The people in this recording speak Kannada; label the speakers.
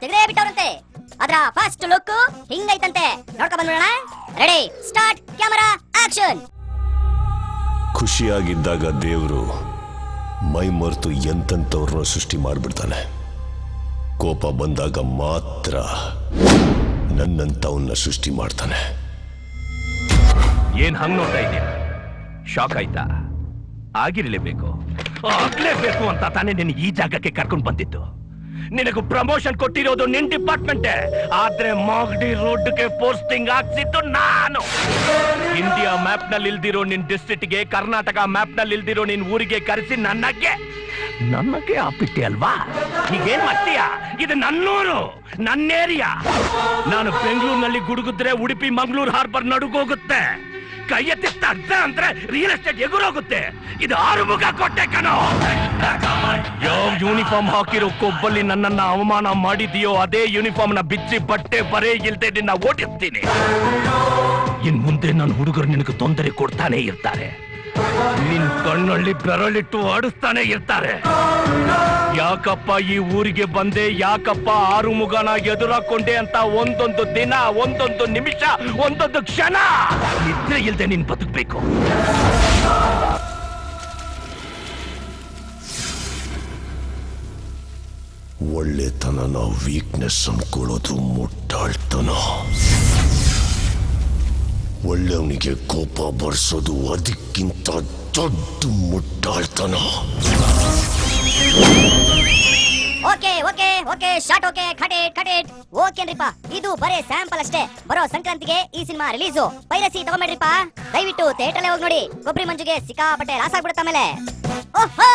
Speaker 1: ತೆಗೆದೇ ಬಿಟ್ಟವ್ರಂತೆ. ಅದರ ಫಸ್ಟ್ ಲುಕ್ ಹಿಂಗೈತಂತೆ, ನೋಡ್ಕೊ ಬಂದ್ಬಿಡೋಣ. Ready, start, camera, action.
Speaker 2: ಖುಷಿಯಾಗಿದ್ದಾಗ ದೇವರು ಮೈ ಮರೆತು ಎಂತೆಂಥವ್ರನ್ನ ಸೃಷ್ಟಿ ಮಾಡಿಬಿಡ್ತಾನೆ. ಕೋಪ ಬಂದಾಗ ಮಾತ್ರ ನನ್ನಂಥವನ್ನ ಸೃಷ್ಟಿ ಮಾಡ್ತಾನೆ.
Speaker 3: ಏನ್ ಹಂಗ್ ನೋಡ್ತಾ ಇದ್ದೀಯ? ಶಾಕ್ ಆಯ್ತಾ? ಆಗಿರ್ಲೇಬೇಕು, ಆಗ್ಲೇಬೇಕು ಅಂತ ತಾನೇ ನಿನ್ನ ಈ ಜಾಗಕ್ಕೆ ಕರ್ಕೊಂಡು ಬಂದಿದ್ದು. ನಿನಗೂ ಪ್ರಮೋಷನ್ ಕೊಟ್ಟಿರೋದು ನಿನ್ ಡಿಪಾರ್ಟ್ಮೆಂಟ್, ಆದ್ರೆ ಮಾಗಡಿ ರೋಡ್ಗೆ ಪೋಸ್ಟಿಂಗ್ ಹಾಕ್ಸಿದ್ದು ನಾನು. ಇಂಡಿಯಾ ಮ್ಯಾಪ್ ನಲ್ಲಿ ಇಲ್ದಿರೋ ನಿನ್ ಡಿಸ್ಟ್ರಿಕ್ಟ್ಗೆ, ಕರ್ನಾಟಕ ಮ್ಯಾಪ್ ನಲ್ಲಿ ಇಲ್ದಿರೋ ನಿನ್ ಊರಿಗೆ ಕರೆಸಿ ನನಗೆ ಆಪಿಟ್ಟೆ ಅಲ್ವಾ? ಈಗೇನ್ ಮಾಡ್ತೀಯ? ಇದು ನನ್ನೂರು, ನನ್ನ ಏರಿಯಾ. ನಾನು ಬೆಂಗಳೂರಿನಲ್ಲಿ ಗುಡುಗಿದ್ರೆ ಉಡುಪಿ ಮಂಗಳೂರು ಹಾರ್ಬರ್ ನಡುಗೋಗುತ್ತೆ. ಕೈ ಎತ್ತಿ ತಗ್ದ ಅಂದ್ರೆ ರಿಯಲ್ ಎಸ್ಟೇಟ್ ಎಗುರೋಗುತ್ತೆ. ಇದು ಆರುಮುಖ ಕೊಟ್ಟೆ ಕಣೋ. ಯಾವ ಯೂನಿಫಾರ್ಮ್ ಹಾಕಿರೋ ಕೊಬ್ಬಲ್ಲಿ ನನ್ನನ್ನ ಅವಮಾನ ಮಾಡಿದೆಯೋ ಅದೇ ಯೂನಿಫಾರ್ಮ್ ನ ಬಿಚ್ಚಿ ಬಟ್ಟೆ ಬರೇ ಇಲ್ದೆ ನಿನ್ನ ಓಡಿಸ್ತೀನಿ. ಇನ್ ಮುಂದೆ ನನ್ನ ಹುಡುಗರು ನಿನಗೆ ತೊಂದರೆ ಕೊಡ್ತಾನೆ ಇರ್ತಾರೆ. ನಿನ್ ಕಣ್ಣಲ್ಲಿ ಬೆರಳಿಟ್ಟು ಆಡಿಸ್ತಾನೆ ಇರ್ತಾರೆ. ಯಾಕಪ್ಪ ಈ ಊರಿಗೆ ಬಂದೆ, ಯಾಕಪ್ಪ ಆರುಮುಗನ ಎದುರಾಕೊಂಡೆ ಅಂತ ಒಂದೊಂದು ದಿನ, ಒಂದೊಂದು ನಿಮಿಷ, ಒಂದೊಂದು ಕ್ಷಣ ನಿದ್ರೆ ಇಲ್ದೆ ನೀನ್ ಬದುಕಬೇಕು.
Speaker 2: ಒಳ್ಳೆತನ ವೀಕ್ನೆಸ್ ಅನ್ಕೊಳ್ಳೋದು ಮುಟ್ಟಾಳ್ತನ. ಒಳ್ಳೆಯವನಿಗೆ ಕೋಪ ಬರ್ಸೋದು ಅದಕ್ಕಿಂತ ದೊಡ್ಡ ಮುಟ್ಟಾಳ್ತನ.
Speaker 1: Okay okay okay, short okay, cut ಓಕೆನ್ರಿಪ್ಪ. ಇದು ಬರೇ ಸ್ಯಾಂಪಲ್ ಅಷ್ಟೇ. ಬರೋ ಸಂಕ್ರಾಂತಿಗೆ ಈ ಸಿನಿಮಾ ರಿಲೀಸು. ಪೈರಸಿ ತಗೊಂಬೇಡ್ರಿಪ್ಪ, ದಯವಿಟ್ಟು ಥಿಯೇಟರ್ಲೆ ಹೋಗಿ ನೋಡಿ. ಕೊಬ್ಬರಿ ಮಂಜುಗೆ ಸಿಕ್ಕಾಪಟ್ಟೆ ಲಾಸ್ ಆಗ್ಬಿಡುತ್ತೆ ಆಮೇಲೆ. ಓಹೋ